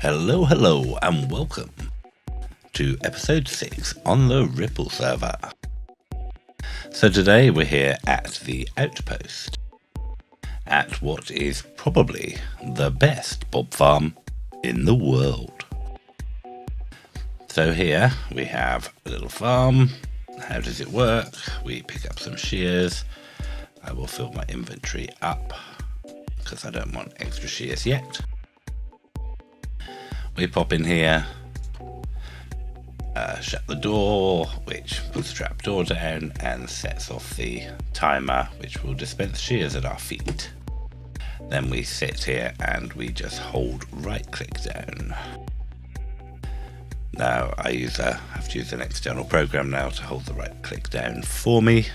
Hello, and welcome to episode 6 on the Ripple server. So today we're here at the outpost, at what is probably the best bob farm in the world. So here we have a little farm. How does it work? We pick up some shears. I will fill my inventory up because I don't want extra shears yet. We pop in here, shut the door, which puts the trap door down and sets off the timer, which will dispense shears at our feet. Then we sit here and we just hold right click down. Now I have to use an external program now to hold the right click down for me,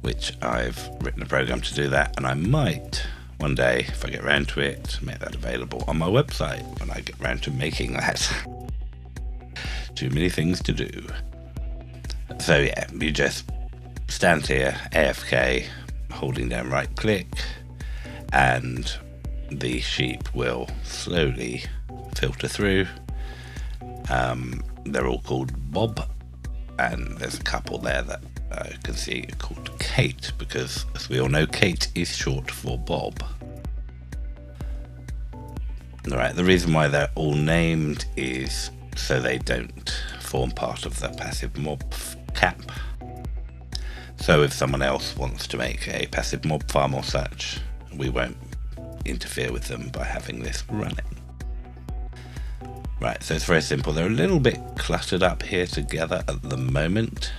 which I've written a program to do that, and I might one day, if I get around to it, make that available on my website when I get around to making that. Too many things to do. So yeah, you just stand here, AFK, holding down right click, and the sheep will slowly filter through. They're all called Bob, and there's a couple there that you can see called Kate, because as we all know, Kate is short for Bob. Alright, the reason why they're all named is so they don't form part of the passive mob cap. So if someone else wants to make a passive mob farm or such, we won't interfere with them by having this running. Right, so it's very simple. They're a little bit cluttered up here together at the moment.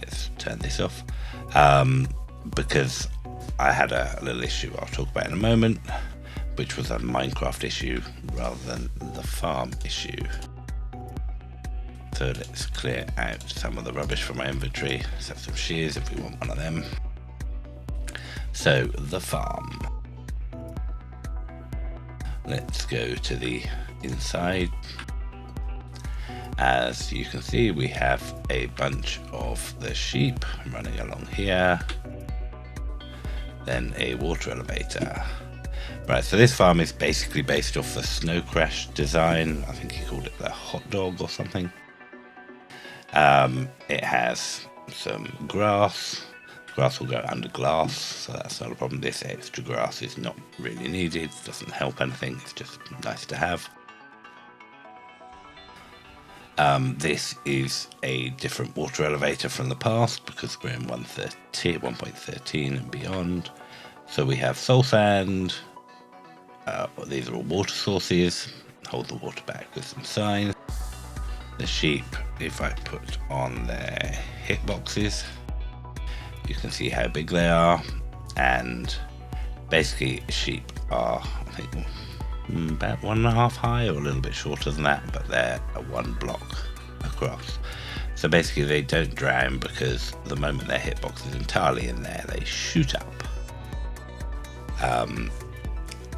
Let's turn this off, because I had a little issue I'll talk about in a moment, which was a Minecraft issue rather than the farm issue. So let's clear out some of the rubbish from my inventory. Let's have some shears if we want one of them. So the farm. Let's go to the inside. As you can see, we have a bunch of the sheep running along here, then a water elevator. Right, so this farm is basically based off the Snow Crash design. I think he called it the hot dog or something. It has some grass. Grass will go under glass, so that's not a problem. This extra grass is not really needed, doesn't help anything, it's just nice to have. This is a different water elevator from the past because we're in 1.13 and beyond. So we have soul sand. These are all water sources. Hold the water back with some signs. The sheep, if I put on their hitboxes, you can see how big they are, and basically sheep are, I think, about 1.5 high or a little bit shorter than that, but they're a 1 block across. So basically they don't drown because the moment their hitbox is entirely in there, they shoot up.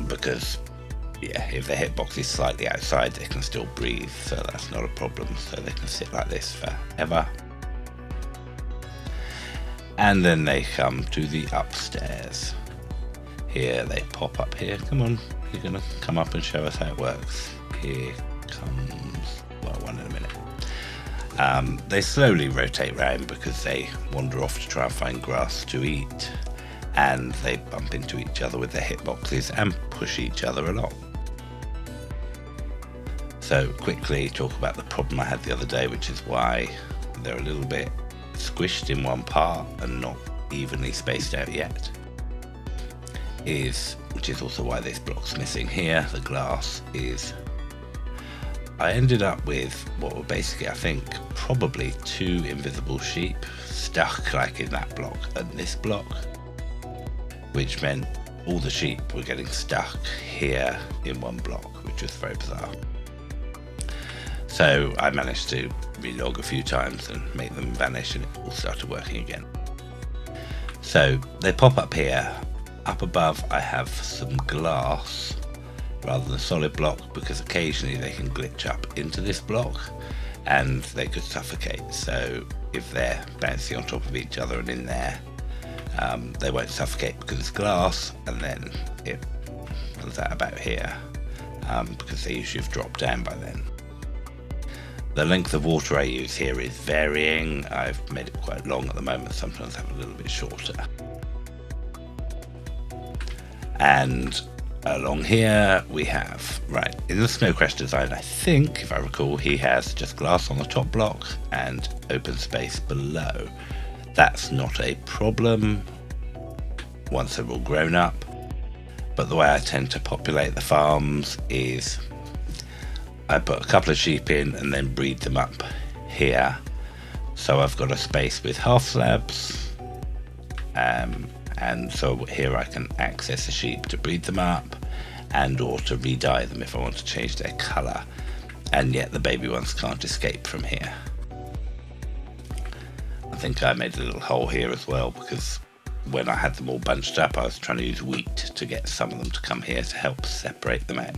Because yeah, if their hitbox is slightly outside, they can still breathe, so that's not a problem. So they can sit like this forever. And then they come to the upstairs. Here they pop up here. Come on, you're gonna come up and show us how it works. Here comes, well, one in a minute. They slowly rotate round because they wander off to try and find grass to eat, and they bump into each other with their hitboxes and push each other along. So quickly talk about the problem I had the other day, which is why they're a little bit squished in one part and not evenly spaced out yet. Which is also why this block's missing here. The glass is, I ended up with what were basically, I think, probably 2 invisible sheep stuck like in that block and this block, which meant all the sheep were getting stuck here in one block, which was very bizarre. So I managed to relog a few times and make them vanish, and it all started working again. So they pop up here. Up above I have some glass rather than a solid block, because occasionally they can glitch up into this block and they could suffocate. So if they're bouncing on top of each other and in there, they won't suffocate because it's glass, and then it runs out about here, because they usually have dropped down by then. The length of water I use here is varying. I've made it quite long at the moment, sometimes I have a little bit shorter. And along here we have, right, in the Snow Crash design, I think, if I recall, he has just glass on the top block and open space below. That's not a problem once they're all grown up, but the way I tend to populate the farms is I put a couple of sheep in and then breed them up here. So I've got a space with half slabs, and so here I can access the sheep to breed them up and or to re-dye them if I want to change their colour, and yet the baby ones can't escape from here. I think I made a little hole here as well, because when I had them all bunched up I was trying to use wheat to get some of them to come here to help separate them out.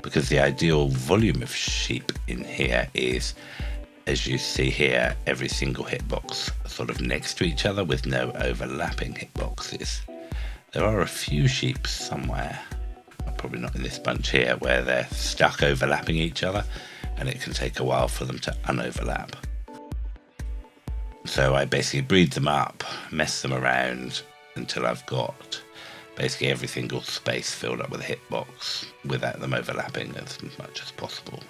Because the ideal volume of sheep in here is, as you see here, every single hitbox sort of next to each other with no overlapping hitboxes. There are a few sheep somewhere, probably not in this bunch here, where they're stuck overlapping each other and it can take a while for them to unoverlap. So I basically breed them up, mess them around until I've got basically every single space filled up with a hitbox without them overlapping as much as possible.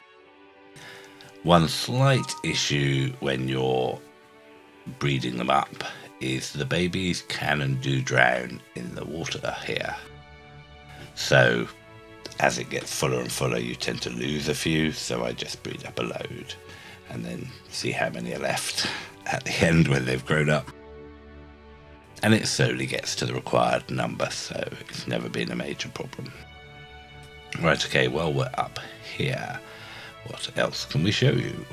One slight issue when you're breeding them up is the babies can and do drown in the water here. So as it gets fuller and fuller you tend to lose a few, so I just breed up a load and then see how many are left at the end when they've grown up. And it slowly gets to the required number, so it's never been a major problem. Right, okay, well, we're up here. What else can we show you?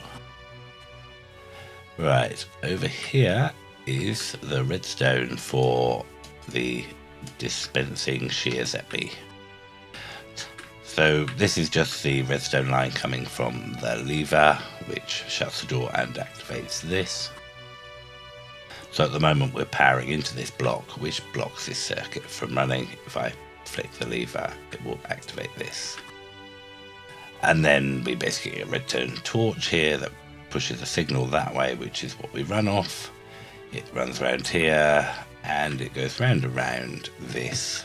Right, over here is the redstone for the dispensing shears at me. So this is just the redstone line coming from the lever, which shuts the door and activates this. So at the moment we're powering into this block, which blocks this circuit from running. If I flick the lever, it will activate this. And then we basically get a redstone torch here that pushes a signal that way, which is what we run off. It runs around here and it goes round and round this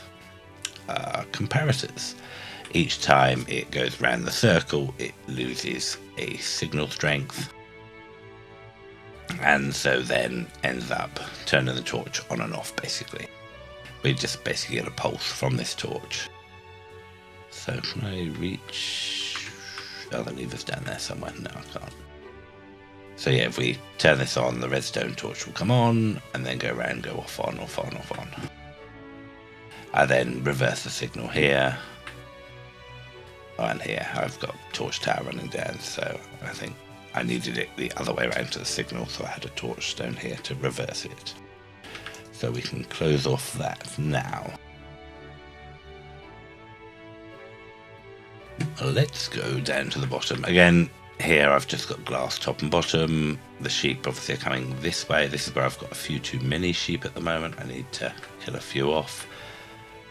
comparators. Each time it goes round the circle, it loses a signal strength, and so then ends up turning the torch on and off basically. We just basically get a pulse from this torch. So can I reach... oh, the lever's down there somewhere. No, I can't. So yeah, if we turn this on, the redstone torch will come on and then go around, go off on, off on, off on. I then reverse the signal here. Oh, and here I've got torch tower running down, so I think I needed it the other way around to the signal, so I had a torch stone here to reverse it. So we can close off that now. Let's go down to the bottom. Again, here I've just got glass top and bottom. The sheep obviously are coming this way. This is where I've got a few too many sheep at the moment. I need to kill a few off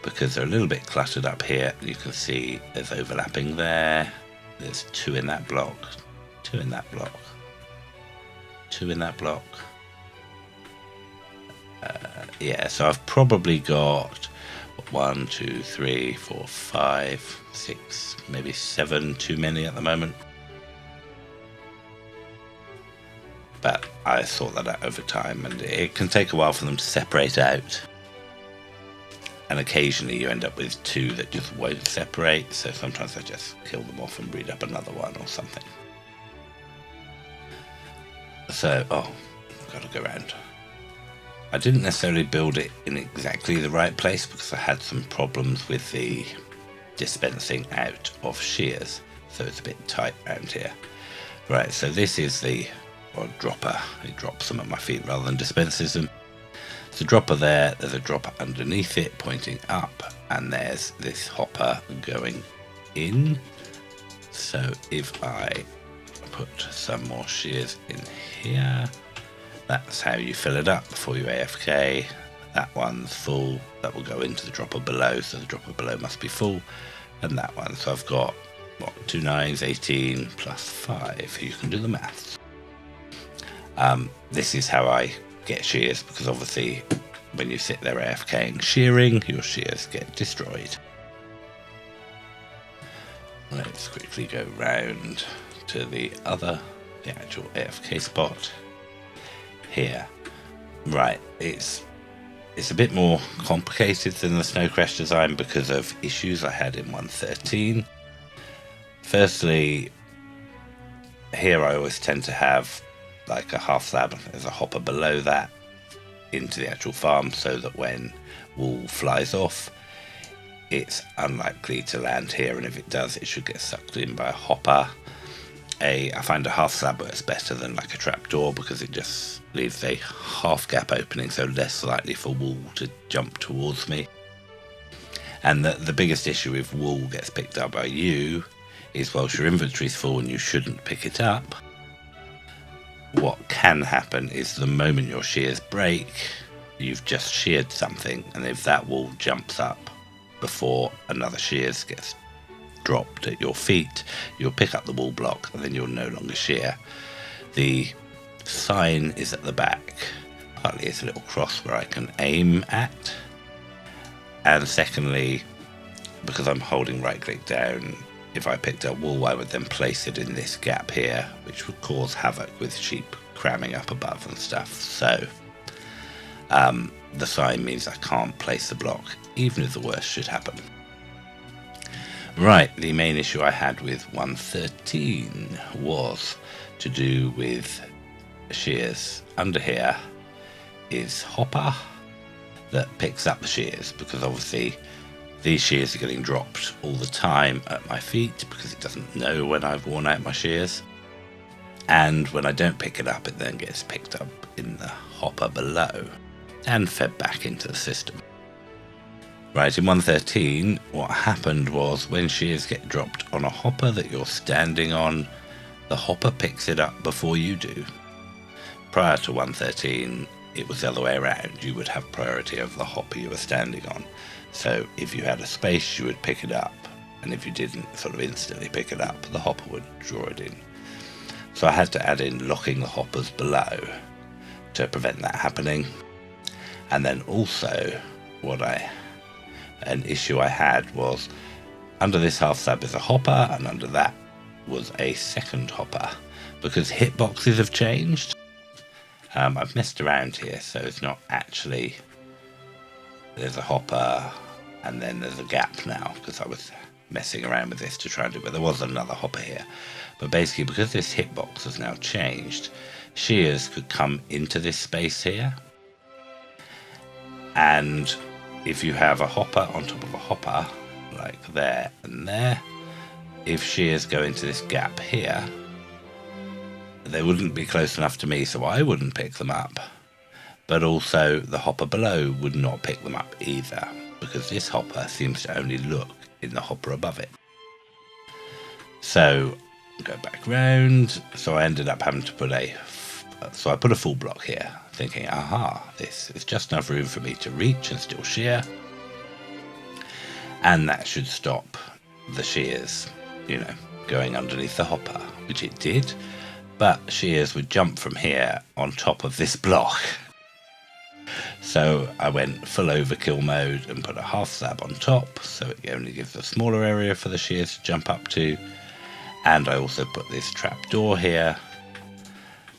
because they're a little bit cluttered up here. You can see there's overlapping there. There's 2 in that block. 2 in that block. 2 in that block. Yeah, so I've probably got 1, 2, 3, 4, 5, 6, maybe 7 too many at the moment. But I sort that out over time, and it can take a while for them to separate out. And occasionally you end up with 2 that just won't separate, so sometimes I just kill them off and breed up another one or something. So, oh, I've got to go around. I didn't necessarily build it in exactly the right place because I had some problems with the dispensing out of shears, so it's a bit tight around here. Right, so this is the dropper. It drops them at my feet rather than dispenses them. There's a dropper there, there's a dropper underneath it pointing up, and there's this hopper going in. So if I put some more shears in here, that's how you fill it up before you AFK. That one's full. That will go into the dropper below, so the dropper below must be full. And that one. So I've got, what, 2 9s, 18 plus 5. You can do the maths. This is how I get shears, because obviously when you sit there AFKing shearing, your shears get destroyed. Let's quickly go round to the actual AFK spot here. Right, it's a bit more complicated than the Snow Crash design because of issues I had in 1.13. Firstly, here I always tend to have like a half slab, there's a hopper below that into the actual farm, so that when wool flies off, it's unlikely to land here, and if it does, it should get sucked in by a hopper. I find a half slab works better than like a trapdoor because it just leaves a half gap opening, so less likely for wool to jump towards me. And the biggest issue if wool gets picked up by you is, whilst your inventory's full and you shouldn't pick it up, what can happen is the moment your shears break, you've just sheared something, and if that wool jumps up before another shears gets dropped at your feet, you'll pick up the wool block and then you'll no longer shear. The sign is at the back. Partly it's a little cross where I can aim at, and secondly, because I'm holding right click down, if I picked up wool I would then place it in this gap here, which would cause havoc with sheep cramming up above and stuff. So the sign means I can't place the block even if the worst should happen. Right, the main issue I had with 1.13 was to do with shears. Under here is hopper that picks up the shears, because obviously these shears are getting dropped all the time at my feet because it doesn't know when I've worn out my shears. And when I don't pick it up, it then gets picked up in the hopper below and fed back into the system. Right, in 1.13, what happened was when shears get dropped on a hopper that you're standing on, the hopper picks it up before you do. Prior to 1.13, it was the other way around. You would have priority over the hopper you were standing on. So if you had a space, you would pick it up, and if you didn't sort of instantly pick it up, the hopper would draw it in. So I had to add in locking the hoppers below to prevent that happening. And then also, an issue I had was under this half slab is a hopper, and under that was a second hopper, because hitboxes have changed. I've messed around here, so it's not actually, there's a hopper and then there's a gap now, because I was messing around with this to try and do, but there was another hopper here. But basically, because this hitbox has now changed, shears could come into this space here, and if you have a hopper on top of a hopper, like there and there, if shears go into this gap here, they wouldn't be close enough to me, so I wouldn't pick them up. But also the hopper below would not pick them up either, because this hopper seems to only look in the hopper above it. So go back round. So I ended up having to put I put a full block here, thinking, aha, this is just enough room for me to reach and still shear, and that should stop the shears, going underneath the hopper, which it did, but shears would jump from here on top of this block. So I went full overkill mode and put a half slab on top, so it only gives a smaller area for the shears to jump up to, and I also put this trapdoor here.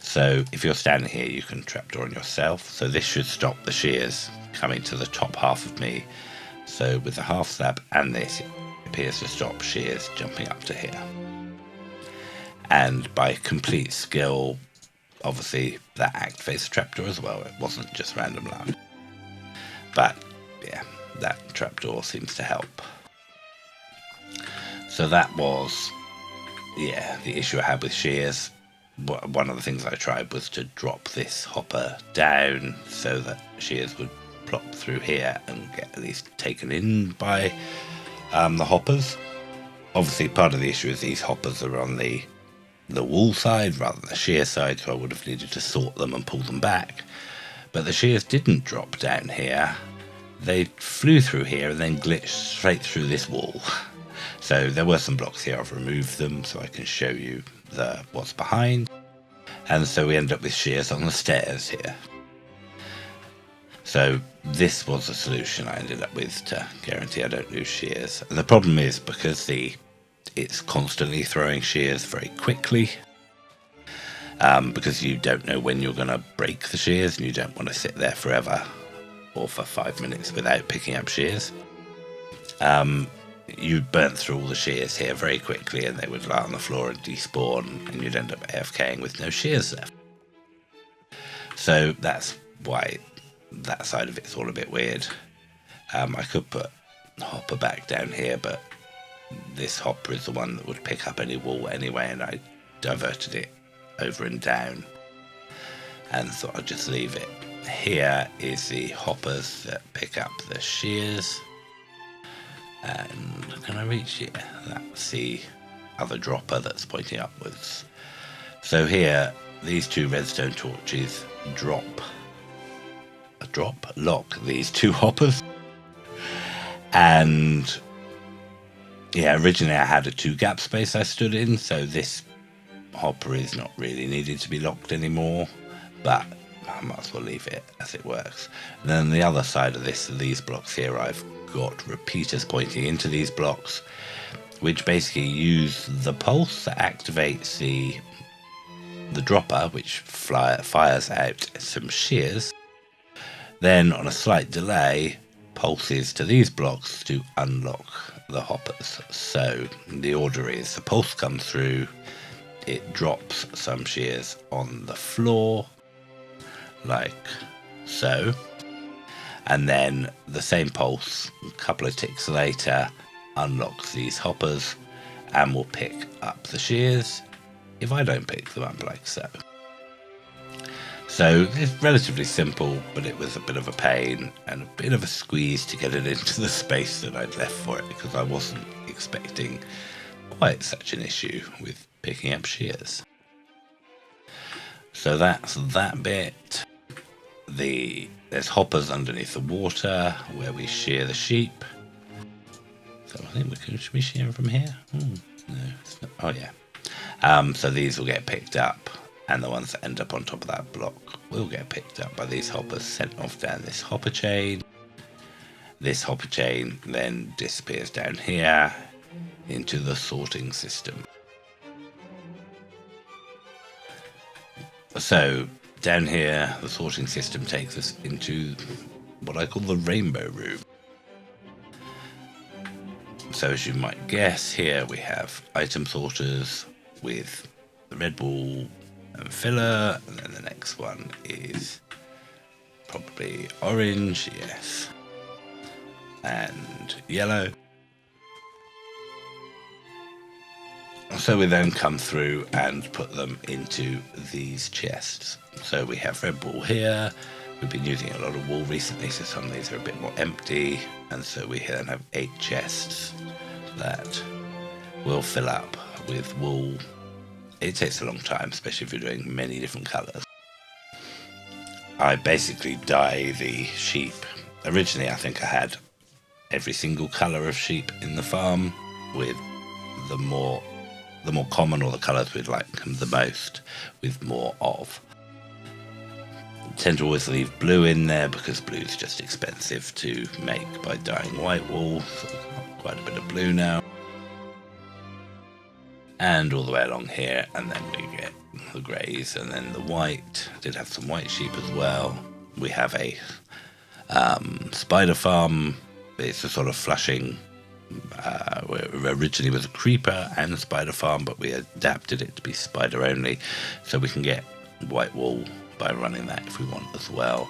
So if you're standing here, you can trapdoor on yourself. So this should stop the shears coming to the top half of me. So with the half slab and this, it appears to stop shears jumping up to here. And by complete skill, obviously that activates the trapdoor as well. It wasn't just random luck. But yeah, that trapdoor seems to help. So that was, the issue I had with shears. One of the things I tried was to drop this hopper down so that shears would plop through here and get at least taken in by the hoppers. Obviously part of the issue is these hoppers are on the wool side rather than the shear side, so I would have needed to sort them and pull them back. But the shears didn't drop down here. They flew through here and then glitched straight through this wall. So there were some blocks here. I've removed them so I can show you what's behind. And so we end up with shears on the stairs here. So this was the solution I ended up with to guarantee I don't lose shears. And the problem is because it's constantly throwing shears very quickly. Because you don't know when you're going to break the shears and you don't want to sit there forever or for 5 minutes without picking up shears. You burnt through all the shears here very quickly and they would lie on the floor and despawn and you'd end up AFKing with no shears left. So that's why that side of it's all a bit weird. I could put Hopper back down here, but this Hopper is the one that would pick up any wool anyway, and I diverted it over and down and thought I'd just leave it. Here is the hoppers that pick up the shears, and can I reach it? That's the other dropper that's pointing upwards. So here, these two redstone torches lock these two hoppers. And yeah, originally I had a 2-gap space I stood in, so this hopper is not really needed to be locked anymore, but I might as well leave it as it works. And then the other side of these blocks here, I've got repeaters pointing into these blocks, which basically use the pulse that activates the dropper, which fires out some shears. Then on a slight delay, pulses to these blocks to unlock the hoppers. So the order is the pulse comes through, it drops some shears on the floor, like so, and then the same pulse, a couple of ticks later, unlocks these hoppers and will pick up the shears if I don't pick them up, like so. So it's relatively simple, but it was a bit of a pain and a bit of a squeeze to get it into the space that I'd left for it, because I wasn't expecting quite such an issue with picking up shears. So that's that bit. There's hoppers underneath the water where we shear the sheep. So I think should we shear them from here? No, it's not. Oh yeah. So these will get picked up, and the ones that end up on top of that block will get picked up by these hoppers, sent off down this hopper chain. This hopper chain then disappears down here into the sorting system. So down here, the sorting system takes us into what I call the rainbow room. So as you might guess, here we have item sorters with the red wool and filler, and then the next one is probably orange, yes, and yellow. So we then come through and put them into these chests. So we have red wool here. We've been using a lot of wool recently, so some of these are a bit more empty, and so we then have 8 chests that will fill up with wool. It takes a long time, especially if you're doing many different colours. I basically dye the sheep. Originally I think I had every single colour of sheep in the farm, with the more common, or the colours we'd like the most, with more of. I tend to always leave blue in there because blue is just expensive to make by dyeing white wool, so we've got quite a bit of blue now. And all the way along here, and then we get the greys and then the white. Did have some white sheep as well. We have a spider farm. It's a sort of flushing. Originally was a creeper and a spider farm, but we adapted it to be spider only, so we can get white wool by running that if we want as well,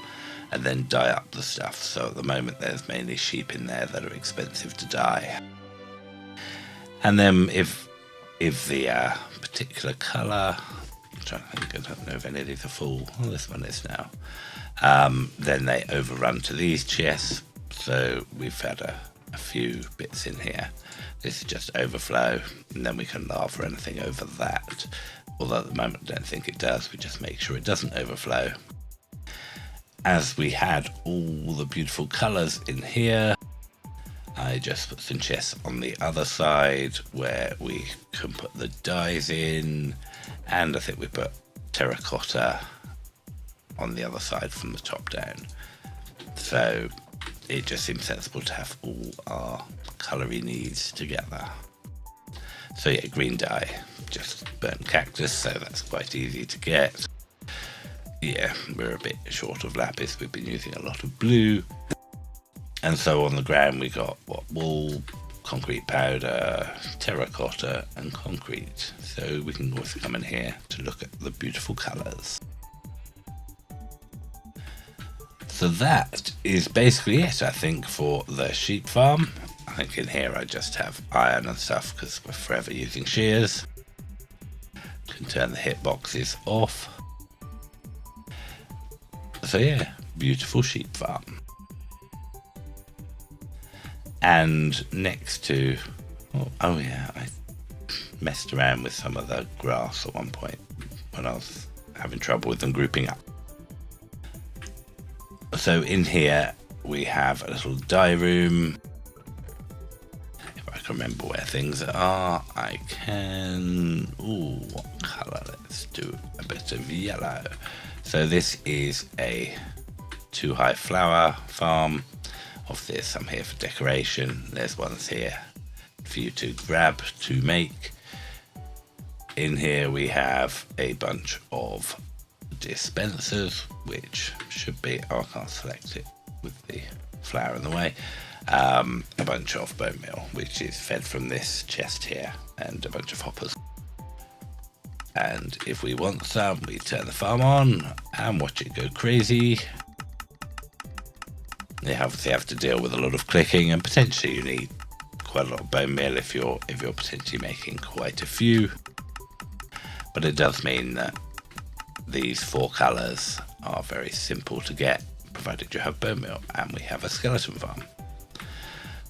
and then dye up the stuff. So at the moment there's mainly sheep in there that are expensive to dye. And then if the particular colour, I'm trying to think, I don't know if any of these are full. Well, this one is now. Then they overrun to these chests. So we've had a few bits in here. This is just overflow, and then we can lava anything over that. Although at the moment I don't think it does. We just make sure it doesn't overflow. as we had all the beautiful colours in here, I just put some chests on the other side where we can put the dyes in, and I think we put terracotta on the other side from the top down. So it just seems sensible to have all our coloury needs together. So yeah, green dye, just burnt cactus, so that's quite easy to get. Yeah, we're a bit short of lapis, we've been using a lot of blue. And so on the ground we got wool, concrete powder, terracotta and concrete. So we can always come in here to look at the beautiful colours. So that is basically it, I think, for the sheep farm. I think in here I just have iron and stuff because we're forever using shears. Can turn the hitboxes off. So yeah, beautiful sheep farm. And next to, oh yeah, I messed around with some of the grass at one point when I was having trouble with them grouping up. So in here we have a little dye room. If I can remember where things are, I can, what colour? Let's do a bit of yellow. So this is a 2-high flower farm. Obviously there's some here for decoration. There's ones here for you to grab to make. In here we have a bunch of dispensers, which should be, I can't select it with the flower in the way. A bunch of bone meal, which is fed from this chest here, and a bunch of hoppers. And if we want some, we turn the farm on and watch it go crazy. You obviously have to deal with a lot of clicking, and potentially you need quite a lot of bone meal if you're potentially making quite a few. But it does mean that these 4 colours are very simple to get, provided you have bone meal, and we have a skeleton farm.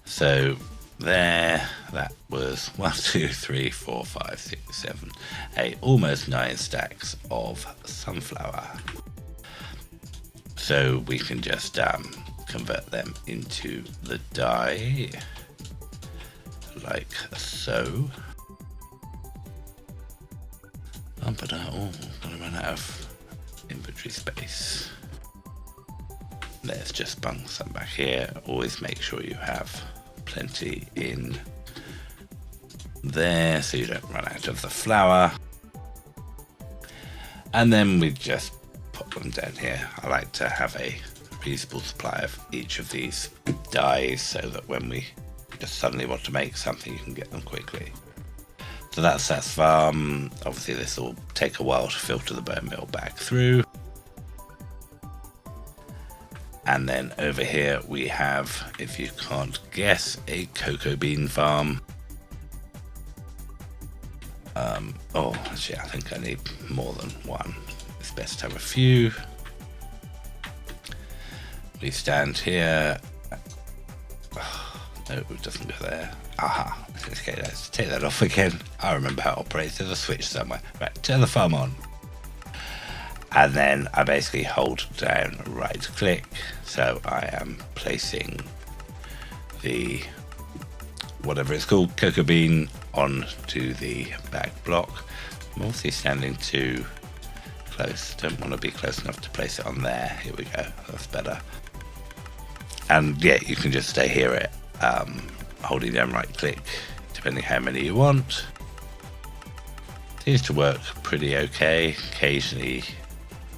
So there, that was 1, 2, 3, 4, 5, 6, 7, 8, almost 9 stacks of sunflower. So we can just convert them into the dye, like so. But gonna run out of inventory space. Let's just bung some back here. Always make sure you have plenty in there so you don't run out of the flour. And then we just pop them down here. I like to have a reasonable supply of each of these dyes so that when we just suddenly want to make something, you can get them quickly. So that's farm. Obviously this will take a while to filter the bone meal back through. And then over here we have, if you can't guess, a cocoa bean farm. Actually I think I need more than one. It's best to have a few. We stand here. No, it doesn't go there. Aha. Okay, let's take that off again. I remember how it operates. There's a switch somewhere. Right, turn the farm on. And then I basically hold down right click. So I am placing the, whatever it's called, cocoa bean onto the back block. I'm obviously standing too close. Don't want to be close enough to place it on there. Here we go. That's better. And yeah, you can just stay here holding down right click, depending how many you want. Seems to work pretty okay. Occasionally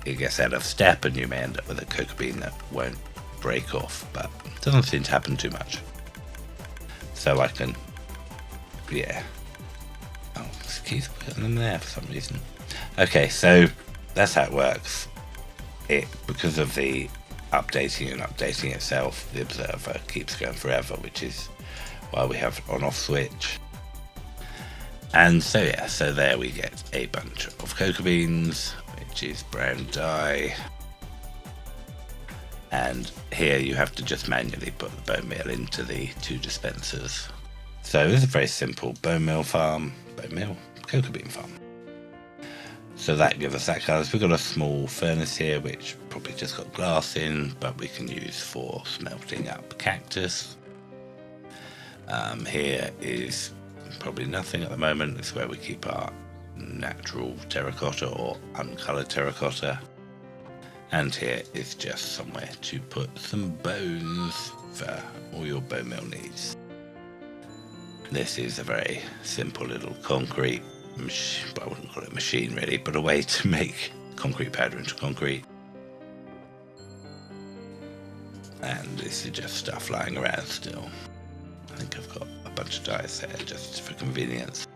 it gets out of step and you may end up with a cocoa bean that won't break off, but it doesn't seem to happen too much. So I can, yeah. Oh, it keeps putting them there for some reason. Okay, so that's how it works. Because of the updating and updating itself, the observer keeps going forever, which is why we have on off switch. And so yeah, so there we get a bunch of cocoa beans, which is brown dye. And here you have to just manually put the bone meal into the 2 dispensers. So this is a very simple bone meal farm, cocoa bean farm. So that gives us that colour. So we've got a small furnace here, which probably just got glass in, but we can use for smelting up cactus. Here is probably nothing at the moment. It's where we keep our natural terracotta or uncoloured terracotta. And here is just somewhere to put some bones for all your bone meal needs. This is a very simple little concrete machine, but I wouldn't call it a machine really, but a way to make concrete powder into concrete. And this is just stuff lying around still. I think I've got a bunch of dies there just for convenience.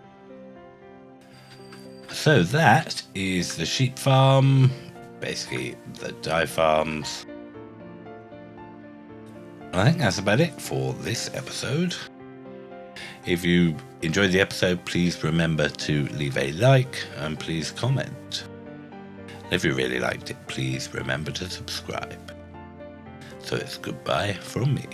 So that is the sheep farm, basically the dye farms. I think that's about it for this episode. If you enjoyed the episode, please remember to leave a like and please comment. If you really liked it, please remember to subscribe. So it's goodbye from me.